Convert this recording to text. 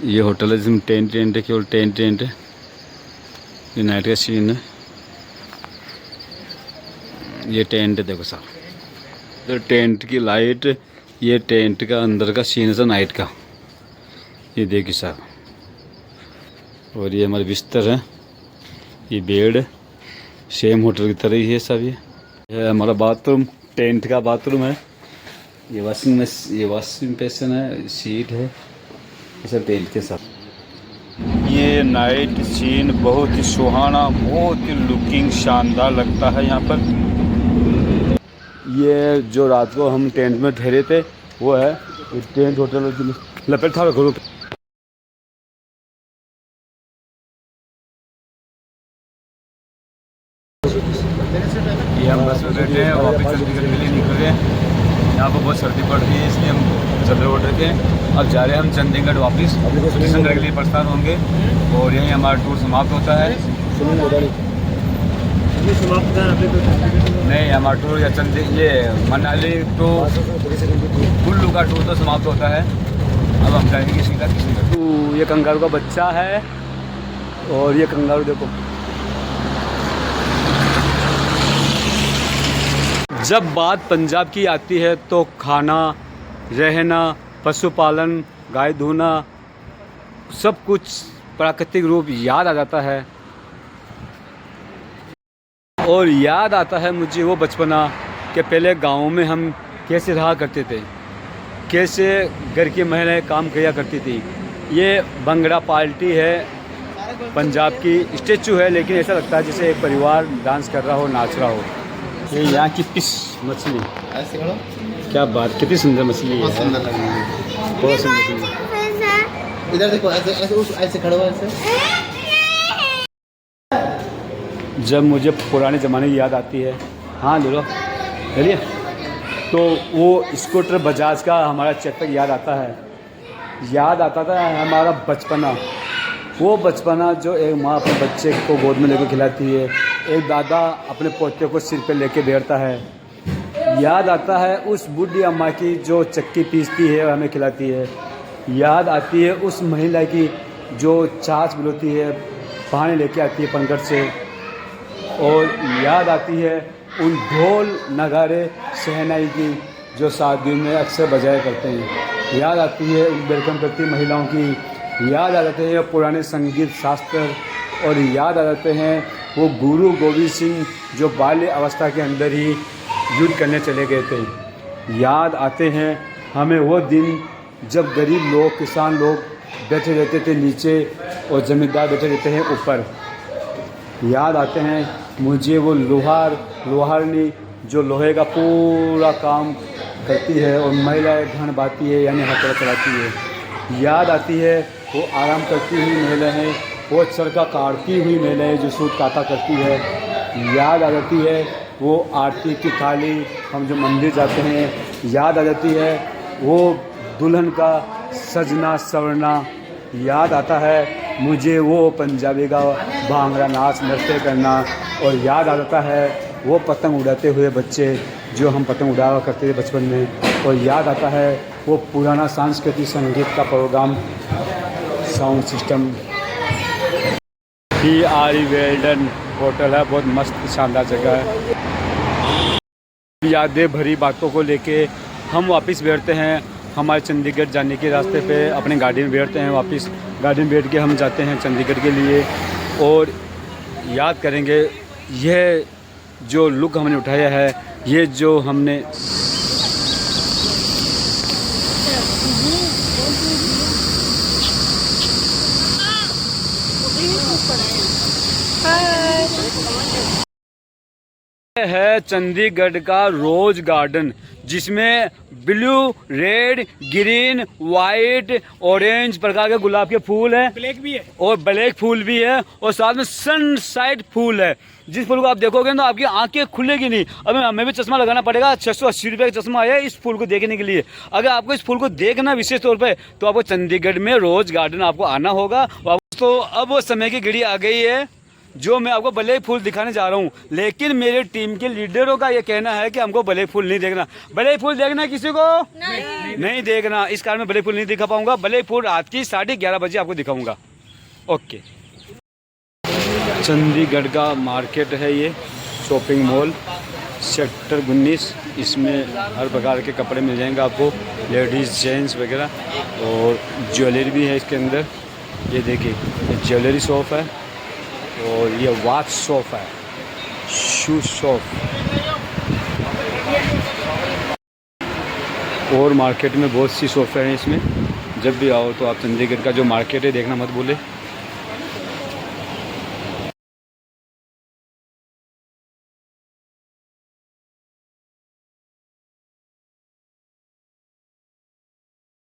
ये होटल है जिसमें टेंट है, केवल टेंट है। ये नाइट का सीन है। ये टेंट है, देखो साहब, इधर टेंट की लाइट, ये टेंट का अंदर का सीन है नाइट का, ये देखिए साहब। और ये हमारे बिस्तर है, ये बेड सेम होटल की तरह ही है सब। ये हमारा बाथरूम, टेंट का बाथरूम है। ये वॉशिंग बेसिन है, सीट है, ये सब टेंट के साथ। ये नाइट सीन बहुत ही सुहाना, बहुत ही लुकिंग शानदार लगता है यहाँ पर। ये जो रात को हम टेंट में ठहरे थे वो है टेंट होटल लपेट था ग्रुप। ये हम बस में बैठे हैं, वापस चंडीगढ़ के लिए निकल रहे हैं। यहाँ पर बहुत सर्दी पड़ रही है, इसलिए हम चल रहे थे। अब जा रहे हैं हम चंडीगढ़ वापस, किशनगढ़ के लिए प्रस्थान होंगे और यहीं हमारा टूर समाप्त होता है। नहीं, हमारा टूर या ये मनाली तो कुल्लू का टूर तो समाप्त होता है। अब हम जाएंगे किशनगढ़। ये कंगारू का बच्चा है और ये कंगारू देखो। जब बात पंजाब की आती है तो खाना, रहना, पशुपालन, गाय धोना, सब कुछ प्राकृतिक रूप याद आ जाता है। और याद आता है मुझे वो बचपना कि पहले गाँव में हम कैसे रहा करते थे, कैसे घर की महिलाएं काम किया करती थी। ये भंगड़ा पार्टी है, पंजाब की स्टेचू है, लेकिन ऐसा लगता है जैसे एक परिवार डांस कर रहा हो, नाच रहा हो। ये यहाँ की फिश मछली, क्या बात, कितनी सुंदर मछली है, बहुत सुंदर लग रही है, बहुत सुंदर। इधर देखो, ऐसे खड़े हो ऐसे। जब मुझे पुराने ज़माने की याद आती है, हाँ ले लो चलिए, तो वो स्कूटर बजाज का हमारा चैप्टर याद आता है। याद आता था हमारा बचपना, वो बचपना जो एक माँ अपने बच्चे को गोद में लेकर खिलाती है, एक दादा अपने पोते को सिर पे लेके बैठता है। याद आता है उस बूढ़ी अम्मा की जो चक्की पीसती है और हमें खिलाती है। याद आती है उस महिला की जो छाछ बिलोती है, पानी लेके आती है पंगड़ से। और याद आती है उन ढोल नगारे शहनाई की जो शादियों में अक्सर बजाया करते हैं। याद आती है उन वेलकम करती महिलाओं की। याद आ जाते हैं पुराने संगीत शास्त्र, और याद आ जाते हैं वो गुरु गोविंद सिंह जो बाल्य अवस्था के अंदर ही युद्ध करने चले गए थे। याद आते हैं हमें वो दिन जब गरीब लोग, किसान लोग बैठे रहते थे नीचे और ज़मींदार बैठे रहते हैं ऊपर। याद आते हैं मुझे वो लोहारनी जो लोहे का पूरा काम करती है और महिलाएं घन बाती है यानी हथौड़ा चलाती है। याद आती है वो आराम करती हुई महिलाएं, वो चरखा काटती हुई महिलाएं जो सूत काटा करती है। याद आ जाती है वो आरती की थाली, हम जो मंदिर जाते हैं। याद आ जाती है वो दुल्हन का सजना सवरना। याद आता है मुझे वो पंजाबी का भांगड़ा नाच नृत्य करना। और याद आ जाता है वो पतंग उड़ाते हुए बच्चे जो हम पतंग उड़ाया करते थे बचपन में। और याद आता है वो पुराना सांस्कृतिक संगीत का program, sound system. PRE Weldon hotel है, बहुत मस्त शानदार जगह है। यादें भरी बातों को लेके हम वापस बैठते हैं हमारे चंडीगढ़ जाने के रास्ते पे, अपने गाड़ी में बैठते हैं। वापस गाड़ी में बैठ के हम जाते हैं चंडीगढ़ के लिए और याद करेंगे यह जो लुक हमने उठाया है, ये जो हमने है चंडीगढ़ का रोज गार्डन, जिसमें blue, red, green, white, orange प्रकार के गुलाब के फूल हैं, ब्लैक भी है और ब्लैक फूल भी है, और साथ में सनसाइड फूल है। जिस फूल को आप देखोगे तो आपकी आंखें खुलेगी नहीं। अब हमें भी चश्मा लगाना पड़ेगा, 680 रुपये का चश्मा है इस फूल को देखने के लिए। अगर आपको इस फूल को देखना विशेष तौर पे तो आपको चंडीगढ़ में रोज गार्डन आपको आना होगा। तो अब वो समय की घड़ी आ गई है जो मैं आपको बलई फूल दिखाने जा रहा हूँ, लेकिन मेरे टीम के लीडरों का ये कहना है कि हमको बलई फूल नहीं देखना। बलई फूल देखना है किसी को? नहीं देखना। इस कारण मैं बलई फूल नहीं दिखा पाऊंगा। बलई फूल रात की 11:30 बजे आपको दिखाऊंगा। ओके। चंडीगढ़ का मार्केट है ये, शॉपिंग मॉल सेक्टर 19। इसमें हर प्रकार के कपड़े मिल जाएंगे आपको, लेडीज़ जेंट्स वगैरह, और ज्वेलरी भी है इसके अंदर। ये देखिए, ये ज्वेलरी शॉप है, और ये वॉच शॉप है, शू शॉप। और मार्केट में बहुत सी शॉपें हैं इसमें। जब भी आओ तो आप चंडीगढ़ का जो मार्केट है देखना मत भूले।